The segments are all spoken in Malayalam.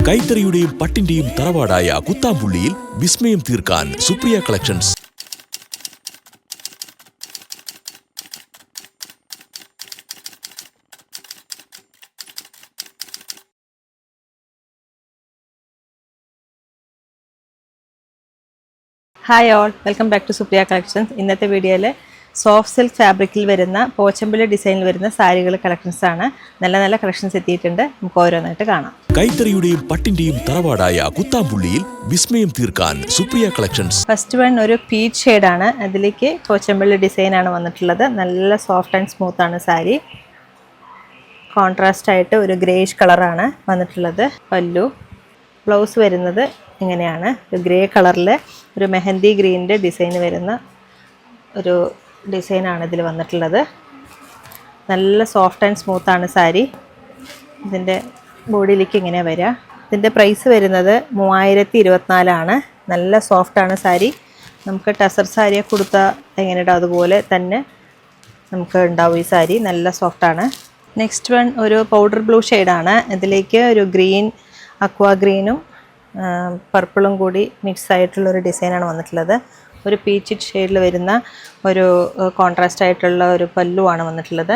കൈത്തറിയുടെയും പട്ടിന്റെയും തറവാടായ കുത്താമ്പുള്ളിയിൽ വിസ്മയം തീർക്കാൻ Supriya collections. Hi all, welcome back to Supriya collections. ഇന്നത്തെ വീഡിയോയിൽ സോഫ്റ്റ് സിൽക്ക് ഫാബ്രിക്കിൽ വരുന്ന പോച്ചമ്പിളി ഡിസൈനിൽ വരുന്ന സാരികൾ കളക്ഷൻസ് ആണ്. നല്ല നല്ല കളക്ഷൻസ് എത്തിയിട്ടുണ്ട്. നമുക്ക് ഓരോന്നായിട്ട് കാണാം. കൈത്തറിയുടെയും പട്ടിന്റെയും തറവാടായ കുത്താമ്പുള്ളിയിൽ വിസ്മയം തീർക്കാൻ സുപ്രിയ കളക്ഷൻസ്. ഫസ്റ്റ് വൺ ഒരു പീച്ച് ഷെയ്ഡാണ്. അതിലേക്ക് പോച്ചമ്പിളി ഡിസൈനാണ് വന്നിട്ടുള്ളത്. നല്ല സോഫ്റ്റ് ആൻഡ് സ്മൂത്ത് ആണ് സാരി. കോൺട്രാസ്റ്റ് ആയിട്ട് ഒരു ഗ്രേഷ് കളറാണ് വന്നിട്ടുള്ളത്. പല്ലു. ബ്ലൗസ് വരുന്നത് ഇങ്ങനെയാണ്. ഒരു ഗ്രേ കളറിൽ ഒരു മെഹന്തി ഗ്രീനിൻ്റെ ഡിസൈൻ വരുന്ന ഒരു ഡിസൈനാണ് ഇതിൽ വന്നിട്ടുള്ളത്. നല്ല സോഫ്റ്റ് ആൻഡ് സ്മൂത്താണ് സാരി. ഇതിൻ്റെ ബോഡിയിലേക്ക് ഇങ്ങനെ വരിക. ഇതിൻ്റെ പ്രൈസ് വരുന്നത് 3024 നല്ല സോഫ്റ്റാണ് സാരി. നമുക്ക് ടസർ സാരിയെ കൊടുത്താൽ എങ്ങനെയുണ്ടോ അതുപോലെ തന്നെ നമുക്ക് ഉണ്ടാവും ഈ സാരി. നല്ല സോഫ്റ്റാണ്. നെക്സ്റ്റ് വൺ ഒരു പൗഡർ ബ്ലൂ ഷെയ്ഡാണ്. ഇതിലേക്ക് ഒരു ഗ്രീൻ, അക്വാ ഗ്രീനും പർപ്പിളും കൂടി മിക്സ് ആയിട്ടുള്ളൊരു ഡിസൈനാണ് വന്നിട്ടുള്ളത്. ഒരു പീച്ച് ഷെയ്ഡിൽ വരുന്ന ഒരു കോൺട്രാസ്റ്റ് ആയിട്ടുള്ള ഒരു പല്ലുവാണ് വന്നിട്ടുള്ളത്.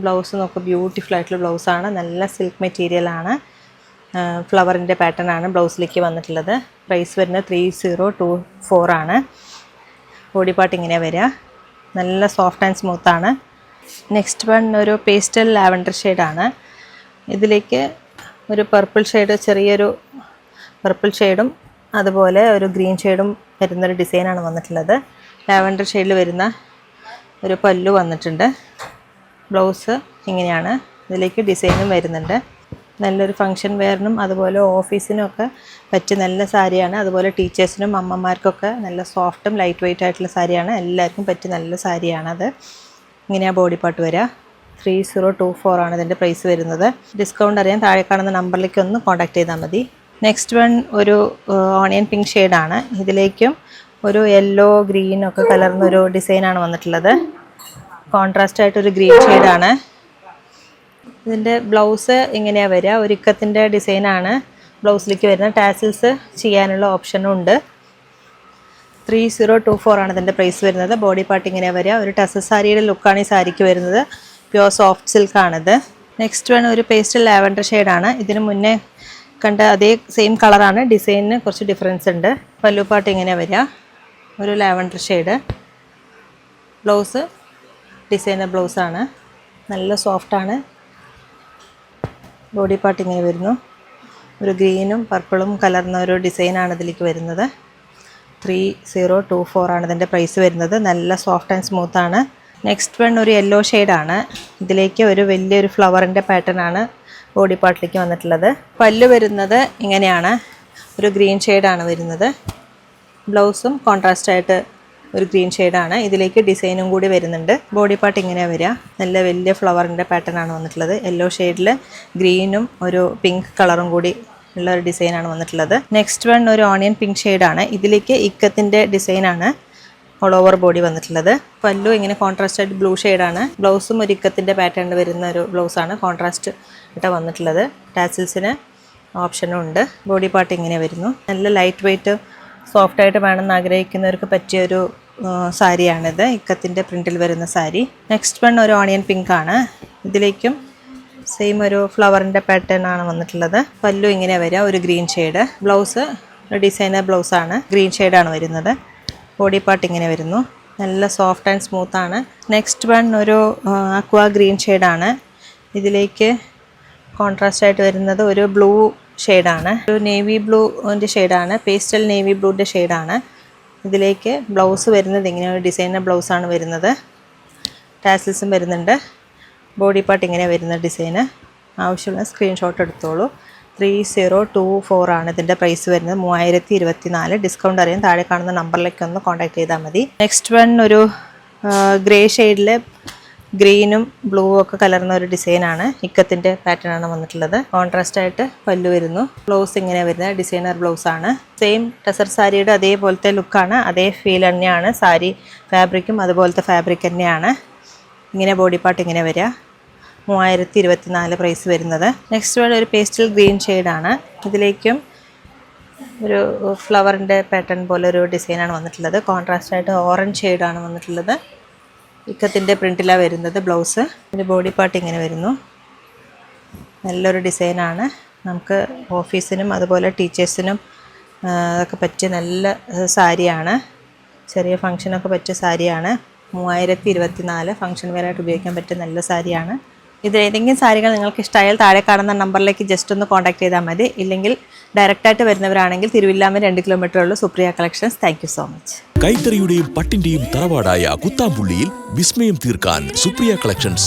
ബ്ലൗസ് നോക്കുക, ബ്യൂട്ടിഫുൾ ആയിട്ടുള്ള ബ്ലൗസാണ്. നല്ല സിൽക്ക് മെറ്റീരിയലാണ്. ഫ്ലവറിൻ്റെ പാറ്റേൺ ആണ് ബ്ലൗസിലേക്ക് വന്നിട്ടുള്ളത്. പ്രൈസ് വരുന്നത് 3024 ബോഡി പാർട്ട് ഇങ്ങനെ വരിക. നല്ല സോഫ്റ്റ് ആൻഡ് സ്മൂത്താണ്. നെക്സ്റ്റ് വൺ ഒരു പേസ്റ്റൽ ലാവൻഡർ ഷെയ്ഡാണ്. ഇതിലേക്ക് ഒരു പർപ്പിൾ ഷെയ്ഡ്, ചെറിയൊരു പർപ്പിൾ ഷെയ്ഡും അതുപോലെ ഒരു ഗ്രീൻ ഷെയ്ഡും വരുന്നൊരു ഡിസൈനാണ് വന്നിട്ടുള്ളത്. ലാവൻഡർ ഷെയ്ഡിൽ വരുന്ന ഒരു പല്ലു വന്നിട്ടുണ്ട്. ബ്ലൗസ് ഇങ്ങനെയാണ്. ഇതിലേക്ക് ഡിസൈനും വരുന്നുണ്ട്. നല്ലൊരു ഫങ്ഷൻ വെയറിനും അതുപോലെ ഓഫീസിനും ഒക്കെ പറ്റിയ നല്ല സാരിയാണ്. അതുപോലെ ടീച്ചേഴ്സിനും അമ്മമാർക്കൊക്കെ നല്ല സോഫ്റ്റും ലൈറ്റ് വെയ്റ്റ് ആയിട്ടുള്ള സാരിയാണ്. എല്ലാവർക്കും പറ്റിയ നല്ല സാരിയാണത്. ഇങ്ങനെയാണ് ബോഡി പാർട്ട് വരിക. 3024 ഇതിൻ്റെ പ്രൈസ് വരുന്നത്. ഡിസ്കൗണ്ട് അറിയാൻ താഴെ കാണുന്ന നമ്പറിലേക്ക് ഒന്ന് കോൺടാക്ട് ചെയ്താൽ മതി. നെക്സ്റ്റ് വൺ ഒരു ഓണിയൻ പിങ്ക് ഷെയ്ഡാണ്. ഇതിലേക്കും ഒരു യെല്ലോ ഗ്രീൻ ഒക്കെ കലർന്നൊരു ഡിസൈനാണ് വന്നിട്ടുള്ളത്. കോൺട്രാസ്റ്റ് ആയിട്ടൊരു ഗ്രീൻ ഷെയ്ഡാണ്. ഇതിൻ്റെ ബ്ലൗസ് ഇങ്ങനെയാണ് വരിക. ഒരു ഇക്കത്തിൻ്റെ ഡിസൈനാണ് ബ്ലൗസിലേക്ക് വരുന്നത്. ടാസിൽസ് ചെയ്യാനുള്ള ഓപ്ഷനും ഉണ്ട്. 3024 ഇതിൻ്റെ പ്രൈസ് വരുന്നത്. ബോഡി പാർട്ട് ഇങ്ങനെ വരിക. ഒരു ടസർ സാരിയുടെ ലുക്കാണ് ഈ സാരിക്ക് വരുന്നത്. പ്യുവർ സോഫ്റ്റ് സിൽക്കാണിത്. നെക്സ്റ്റ് വൺ ഒരു പേസ്റ്റൽ ലാവൻഡർ ഷെയ്ഡാണ്. ഇതിന് മുന്നേ കണ്ട അതേ സെയിം കളറാണ്. ഡിസൈനിന് കുറച്ച് ഡിഫറൻസ് ഉണ്ട്. പല്ലു പാർട്ട് ഇങ്ങനെ വരിക. ഒരു ലാവൻഡർ ഷെയ്ഡ്. ബ്ലൗസ് ഡിസൈനർ ബ്ലൗസാണ്. നല്ല സോഫ്റ്റാണ്. ബോഡി പാർട്ട് ഇങ്ങനെ വരുന്നു. ഒരു ഗ്രീനും പർപ്പിളും കലർന്ന ഒരു ഡിസൈനാണ് ഇതിലേക്ക് വരുന്നത്. 3024 ഇതിൻ്റെ പ്രൈസ് വരുന്നത്. നല്ല സോഫ്റ്റ് ആൻഡ് സ്മൂത്താണ്. നെക്സ്റ്റ് വൺ ഒരു യെല്ലോ ഷെയ്ഡാണ്. ഇതിലേക്ക് ഒരു വലിയൊരു ഫ്ലവറിൻ്റെ പാറ്റേൺ ആണ് ബോഡി പാർട്ടിലേക്ക് വന്നിട്ടുള്ളത്. പല്ല് വരുന്നത് ഇങ്ങനെയാണ്. ഒരു ഗ്രീൻ ഷെയ്ഡാണ് വരുന്നത്. ബ്ലൗസും കോൺട്രാസ്റ്റ് ആയിട്ട് ഒരു ഗ്രീൻ ഷെയ്ഡാണ്. ഇതിലേക്ക് ഡിസൈനും കൂടി വരുന്നുണ്ട്. ബോഡി പാർട്ട് ഇങ്ങനെയാണ് വരിക. നല്ല വലിയ ഫ്ലവറിൻ്റെ പാറ്റേൺ ആണ് വന്നിട്ടുള്ളത്. യെല്ലോ ഷെയ്ഡിൽ ഗ്രീനും ഒരു പിങ്ക് കളറും കൂടി ഉള്ള ഒരു ഡിസൈനാണ് വന്നിട്ടുള്ളത്. നെക്സ്റ്റ് വൺ ഒരു ഓണിയൻ പിങ്ക് ഷെയ്ഡാണ്. ഇതിലേക്ക് ഇക്കത്തിൻ്റെ ഡിസൈനാണ് ഓൾ ഓവർ ബോഡി വന്നിട്ടുള്ളത്. പല്ലു ഇങ്ങനെ കോൺട്രാസ്റ്റ് ആയിട്ട് ബ്ലൂ ഷെയ്ഡാണ്. ബ്ലൗസും ഒരു ഇക്കത്തിൻ്റെ പാറ്റേൺ വരുന്ന ഒരു ബ്ലൗസാണ് കോൺട്രാസ്റ്റ് ആയിട്ട് വന്നിട്ടുള്ളത്. ടാസിൽസിന് ഓപ്ഷനും ഉണ്ട്. ബോഡി പാർട്ട് ഇങ്ങനെ വരുന്നു. നല്ല ലൈറ്റ് വെയ്റ്റ് സോഫ്റ്റായിട്ട് വേണമെന്ന് ആഗ്രഹിക്കുന്നവർക്ക് പറ്റിയൊരു സാരിയാണിത്. ഇക്കത്തിൻ്റെ പ്രിൻറ്റിൽ വരുന്ന സാരി. നെക്സ്റ്റ് വൺ ഒരു ഓണിയൻ പിങ്ക് ആണ്. ഇതിലേക്കും സെയിം ഒരു ഫ്ലവറിൻ്റെ പാറ്റേൺ ആണ് വന്നിട്ടുള്ളത്. പല്ലു ഇങ്ങനെ വരിക. ഒരു ഗ്രീൻ ഷെയ്ഡ്. ബ്ലൗസ് ഡിസൈനർ ബ്ലൗസാണ്. ഗ്രീൻ ഷെയ്ഡാണ് വരുന്നത്. ബോഡി പാർട്ട് ഇങ്ങനെ വരുന്നു. നല്ല സോഫ്റ്റ് ആൻഡ് സ്മൂത്താണ്. നെക്സ്റ്റ് വൺ ഒരു അക്വാ ഗ്രീൻ ഷെയ്ഡാണ്. ഇതിലേക്ക് കോൺട്രാസ്റ്റ് ആയിട്ട് വരുന്നത് ഒരു ബ്ലൂ ഷെയ്ഡാണ്. ഒരു നേവി ബ്ലൂൻ്റെ ഷെയ്ഡാണ്. പേസ്റ്റൽ നേവി ബ്ലൂൻ്റെ ഷെയ്ഡാണ്. ഇതിലേക്ക് ബ്ലൗസ് വരുന്നത് ഇങ്ങനെ ഒരു ഡിസൈനർ ബ്ലൗസാണ് വരുന്നത്. ടാസിൽസും വരുന്നുണ്ട്. ബോഡി പാർട്ട് ഇങ്ങനെ വരുന്ന ഡിസൈന്. ആവശ്യമുള്ള സ്ക്രീൻഷോട്ട് എടുത്തോളൂ. 3024 ഇതിൻ്റെ പ്രൈസ് വരുന്നത്. 3024. ഡിസ്കൗണ്ട് അറിയാൻ താഴെ കാണുന്ന നമ്പറിലേക്ക് ഒന്ന് കോൺടാക്ട് ചെയ്താൽ മതി. നെക്സ്റ്റ് വൺ ഒരു ഗ്രേ ഷെയ്ഡിൽ ഗ്രീനും ബ്ലൂ ഒക്കെ കലർന്ന ഒരു ഡിസൈനാണ്. ഇക്കത്തിൻ്റെ പാറ്റേൺ ആണ് വന്നിട്ടുള്ളത്. കോൺട്രാസ്റ്റ് ആയിട്ട് പല്ലു വരുന്നു. ബ്ലൗസ് ഇങ്ങനെ വരുന്നത് ഡിസൈനർ ബ്ലൗസാണ്. സെയിം ടസർ സാരിയുടെ അതേപോലത്തെ ലുക്കാണ്. അതേ ഫീൽ തന്നെയാണ്. സാരി ഫാബ്രിക്കും അതുപോലത്തെ ഫാബ്രിക് തന്നെയാണ്. ഇങ്ങനെ ബോഡി പാർട്ട് ഇങ്ങനെ വരിക. 3224 പ്രൈസ് വരുന്നത്. നെക്സ്റ്റ് വൺ ഒരു പേസ്റ്റൽ ഗ്രീൻ ഷെയ്ഡാണ്. ഇതിലേക്കും ഒരു ഫ്ലവറിൻ്റെ പാറ്റേൺ പോലെ ഒരു ഡിസൈനാണ് വന്നിട്ടുള്ളത്. കോൺട്രാസ്റ്റ് ആയിട്ട് ഓറഞ്ച് ഷെയ്ഡാണ് വന്നിട്ടുള്ളത്. ഇക്കത്തിൻ്റെ പ്രിൻറ്റിലാണ് വരുന്നത് ബ്ലൗസ്. ഒരു ബോഡി പാർട്ട് ഇങ്ങനെ വരുന്നു. നല്ലൊരു ഡിസൈനാണ്. നമുക്ക് ഓഫീസിനും അതുപോലെ ടീച്ചേഴ്സിനും അതൊക്കെ പറ്റിയ നല്ല സാരിയാണ്. ചെറിയ ഫംഗ്ഷനൊക്കെ പറ്റിയ സാരിയാണ്. 3024 ഫംഗ്ഷൻ വെയറായിട്ട് ഉപയോഗിക്കാൻ പറ്റിയ നല്ല സാരിയാണ്. ഇത് ഏതെങ്കിലും സാരികൾ നിങ്ങൾക്ക് ഇഷ്ടമായാൽ താഴെ കാണുന്ന നമ്പറിലേക്ക് ജസ്റ്റ് ഒന്ന് കോൺടാക്ട് ചെയ്താൽ മതി. ഇല്ലെങ്കിൽ ഡയറക്റ്റായിട്ട് വരുന്നവരാണെങ്കിൽ തിരുവില്ലാമല 2 കിലോമീറ്റർ ഉള്ളൂ Supriya collections. Thank you so much. കൈത്തറിയുടെയും പട്ടിന്റെയും തറവാടായ കുത്താമ്പുള്ളിയിൽ വിസ്മയം തീർക്കാൻ സുപ്രിയ കളക്ഷൻസ്.